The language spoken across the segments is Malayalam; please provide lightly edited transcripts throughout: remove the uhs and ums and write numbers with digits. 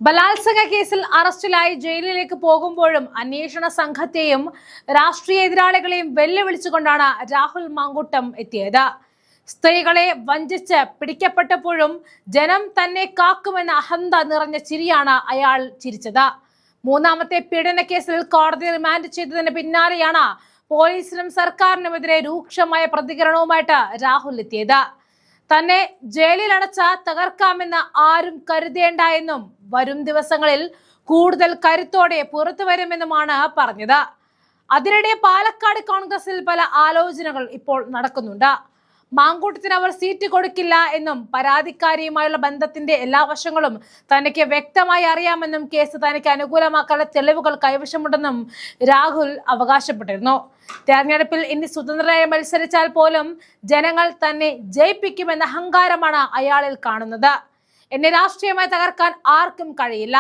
ബലാത്സംഗ കേസിൽ അറസ്റ്റിലായി ജയിലിലേക്ക് പോകുമ്പോഴും അന്വേഷണ സംഘത്തെയും രാഷ്ട്രീയ എതിരാളികളെയും വെല്ലുവിളിച്ചുകൊണ്ടാണ് രാഹുൽ മാങ്കൂട്ടം എത്തിയത്. സ്ത്രീകളെ വഞ്ചിച്ച് പിടിക്കപ്പെട്ടപ്പോഴും ജനം തന്നെ കാക്കുമെന്ന അഹന്ത നിറഞ്ഞ ചിരിയാണ് അയാൾ ചിരിച്ചത്. മൂന്നാമത്തെ പീഡന കേസിൽ കോടതി റിമാൻഡ് ചെയ്തതിന് പിന്നാലെയാണ് പോലീസിനും സർക്കാരിനുമെതിരെ രൂക്ഷമായ പ്രതികരണവുമായിട്ട് രാഹുൽ എത്തിയത്. തന്നെ ജയിലിൽ അടച്ച തകർക്കാമെന്ന് ആരും കരുതേണ്ട എന്നും വരും ദിവസങ്ങളിൽ കൂടുതൽ കരുത്തോടെ പുറത്തു വരുമെന്നുമാണ് പറഞ്ഞത്. അതിനിടെ പാലക്കാട് കോൺഗ്രസിൽ പല ആലോചനകൾ ഇപ്പോൾ നടക്കുന്നുണ്ട്. മാങ്കൂട്ടത്തിന് അവർ സീറ്റ് കൊടുക്കില്ല എന്നും പരാതിക്കാരിയുമായുള്ള ബന്ധത്തിന്റെ എല്ലാ വശങ്ങളും തനിക്ക് വ്യക്തമായി അറിയാമെന്നും കേസ് തനിക്ക് അനുകൂലമാക്കാനുള്ള തെളിവുകൾ കൈവശമുണ്ടെന്നും രാഹുൽ അവകാശപ്പെട്ടിരുന്നു. തെരഞ്ഞെടുപ്പിൽ ഇനി സ്വതന്ത്രരായി മത്സരിച്ചാൽ പോലും ജനങ്ങൾ തന്നെ ജയിപ്പിക്കുമെന്ന അഹങ്കാരമാണ് അയാളിൽ കാണുന്നത്. എന്നെ രാഷ്ട്രീയമായി തകർക്കാൻ ആർക്കും കഴിയില്ല.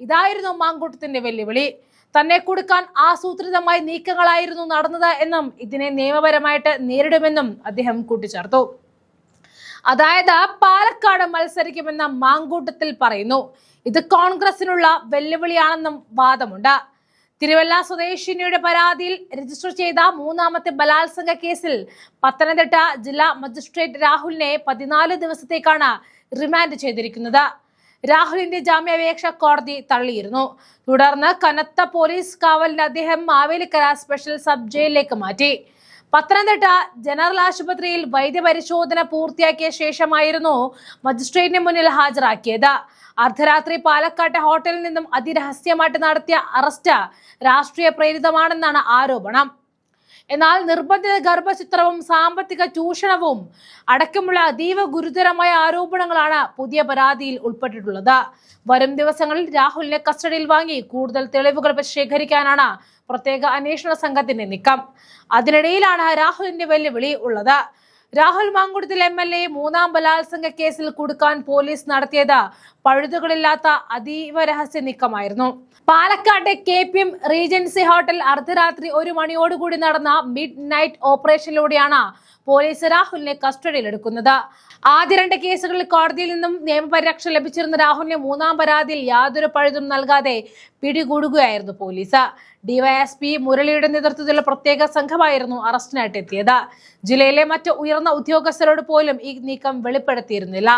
ഇതായിരുന്നു മാങ്കൂട്ടത്തിന്റെ വെല്ലുവിളി. തന്നെ കൊടുക്കാൻ ആസൂത്രിതമായ നീക്കങ്ങളായിരുന്നു നടന്നത് എന്നും ഇതിനെ നിയമപരമായിട്ട് നേരിടുമെന്നും അദ്ദേഹം കൂട്ടിച്ചേർത്തു. അതായത് പാലക്കാട് മത്സരിക്കുമെന്ന മാങ്കൂട്ടത്തിൽ പറയുന്നു. ഇത് കോൺഗ്രസിനുള്ള വെല്ലുവിളിയാണെന്നും വാദമുണ്ട്. തിരുവല്ല സ്വദേശിനിയുടെ പരാതിയിൽ രജിസ്റ്റർ ചെയ്ത മൂന്നാമത്തെ ബലാത്സംഗ കേസിൽ പത്തനംതിട്ട ജില്ലാ മജിസ്ട്രേറ്റ് രാഹുലിനെ 14 ദിവസത്തേക്കാണ് റിമാൻഡ് ചെയ്തിരിക്കുന്നത്. രാഹുലിന്റെ ജാമ്യാപേക്ഷ കോടതി തള്ളിയിരുന്നു. തുടർന്ന് കനത്ത പോലീസ് കാവലിന് അദ്ദേഹം മാവേലിക്കര സ്പെഷ്യൽ സബ് ജയിലിലേക്ക് മാറ്റി. പത്തനംതിട്ട ജനറൽ ആശുപത്രിയിൽ വൈദ്യപരിശോധന പൂർത്തിയാക്കിയ ശേഷമായിരുന്നു മജിസ്ട്രേറ്റിന് മുന്നിൽ ഹാജരാക്കിയത്. അർദ്ധരാത്രി പാലക്കാട്ടെ ഹോട്ടലിൽ നിന്നും അതിരഹസ്യമായിട്ട് നടത്തിയ അറസ്റ്റ് രാഷ്ട്രീയ പ്രേരിതമാണെന്നാണ് ആരോപണം. എന്നാൽ നിർബന്ധിത ഗർഭചിത്രവും സാമ്പത്തിക ചൂഷണവും അടക്കമുള്ള അതീവ ഗുരുതരമായ ആരോപണങ്ങളാണ് പുതിയ പരാതിയിൽ ഉൾപ്പെട്ടിട്ടുള്ളത്. വരും ദിവസങ്ങളിൽ രാഹുലിനെ കസ്റ്റഡിയിൽ വാങ്ങി കൂടുതൽ തെളിവുകൾ ശേഖരിക്കാനാണ് പ്രത്യേക അന്വേഷണ സംഘത്തിന്റെ നീക്കം. അതിനിടയിലാണ് രാഹുലിന്റെ വെല്ലുവിളി ഉള്ളത്. രാഹുൽ മാങ്കൂട്ടത്തിൽ MLA മൂന്നാം ബലാത്സംഗ കേസിൽ കുടുക്കാൻ പോലീസ് നടത്തിയത് പഴുതുകളില്ലാത്ത അതീവ രഹസ്യ നീക്കമായിരുന്നു. പാലക്കാട്ടെ KPM റീജൻസി ഹോട്ടൽ അർദ്ധരാത്രി 1 മണിയോടുകൂടി നടന്ന മിഡ് നൈറ്റ് ഓപ്പറേഷനിലൂടെയാണ് പോലീസ് രാഹുലിനെ കസ്റ്റഡിയിലെടുക്കുന്നത്. ആദ്യ 2 കേസുകളിൽ കോടതിയിൽ നിന്നും നിയമപരിരക്ഷ ലഭിച്ചിരുന്ന രാഹുലിനെ മൂന്നാം പരാതിയിൽ യാതൊരു പഴുതും നൽകാതെ പിടികൂടുകയായിരുന്നു പോലീസ്. DYSP മുരളിയുടെ നേതൃത്വത്തിലുള്ള പ്രത്യേക സംഘമായിരുന്നു അറസ്റ്റിനായിട്ട് എത്തിയത്. ജില്ലയിലെ മറ്റ് ഉയർന്ന ഉദ്യോഗസ്ഥരോട് പോലും ഈ നീക്കം വെളിപ്പെടുത്തിയിരുന്നില്ല.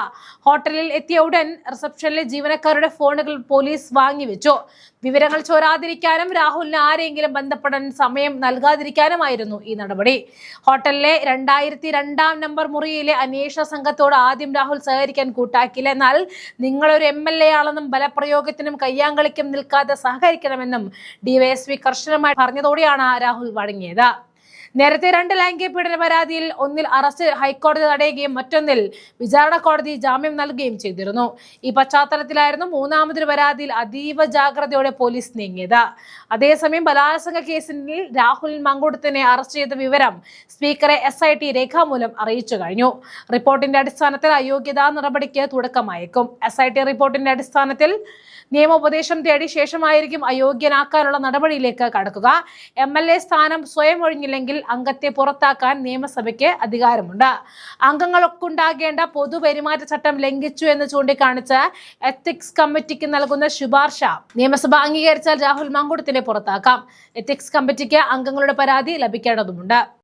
ഹോട്ടലിൽ എത്തിയ ഉടൻ റിസപ്ഷനിലെ ജീവനക്കാരുടെ ഫോണുകൾ പോലീസ് വാങ്ങിവെച്ചു. വിവരങ്ങൾ ചോരാതിരിക്കാനും രാഹുലിന് ആരെങ്കിലും ബന്ധപ്പെടാൻ സമയം നൽകാതിരിക്കാനുമായിരുന്നു ഈ നടപടി. ഹോട്ടലിലെ 2002 നമ്പർ മുറിയിലെ അന്വേഷണ സംഘത്തോട് ആദ്യം രാഹുൽ സഹകരിക്കാൻ കൂട്ടാക്കില്ല. എന്നാൽ നിങ്ങളൊരു MLA ആണെന്നും ബലപ്രയോഗത്തിനും കയ്യാങ്കളിക്കും നിൽക്കാതെ സഹകരിക്കണമെന്നും DYSP കർശനമായി പറഞ്ഞതോടെയാണ് രാഹുൽ വഴങ്ങിയത്. നേരത്തെ 2 ലൈംഗിക പീഡന പരാതിയിൽ ഒന്നിൽ അറസ്റ്റ് ഹൈക്കോടതി തടയുകയും മറ്റൊന്നിൽ വിചാരണ കോടതി ജാമ്യം നൽകുകയും ചെയ്തിരുന്നു. ഈ പശ്ചാത്തലത്തിലായിരുന്നു മൂന്നാമതൊരു പരാതിയിൽ അതീവ ജാഗ്രതയോടെ പോലീസ് നീങ്ങിയത്. അതേസമയം ബലാത്സംഗ കേസിൽ രാഹുൽ മാങ്കൂട്ടത്തിനെ അറസ്റ്റ് ചെയ്ത വിവരം സ്പീക്കറെ SIT രേഖാമൂലം അറിയിച്ചു കഴിഞ്ഞു. റിപ്പോർട്ടിന്റെ അടിസ്ഥാനത്തിൽ അയോഗ്യതാ നടപടിക്ക് തുടക്കമായേക്കും. SIT റിപ്പോർട്ടിന്റെ അടിസ്ഥാനത്തിൽ നിയമോപദേശം തേടി ശേഷമായിരിക്കും അയോഗ്യനാക്കാനുള്ള നടപടിയിലേക്ക് കടക്കുക. MLA സ്ഥാനം സ്വയം ഒഴിഞ്ഞില്ലെങ്കിൽ അംഗത്തെ പുറത്താക്കാൻ നിയമസഭയ്ക്ക് അധികാരമുണ്ട്. അംഗങ്ങൾക്കുണ്ടാകേണ്ട പൊതുപെരുമാറ്റച്ചട്ടം ലംഘിച്ചു എന്ന് ചൂണ്ടിക്കാണിച്ച് എത്തിക്സ് കമ്മിറ്റിക്ക് നൽകുന്ന ശുപാർശ നിയമസഭ അംഗീകരിച്ചാൽ രാഹുൽ മാങ്കൂട്ടത്തിനെ പുറത്താക്കാം. എത്തിക്സ് കമ്മിറ്റിക്ക് അംഗങ്ങളുടെ പരാതി ലഭിക്കേണ്ടതുണ്ട്.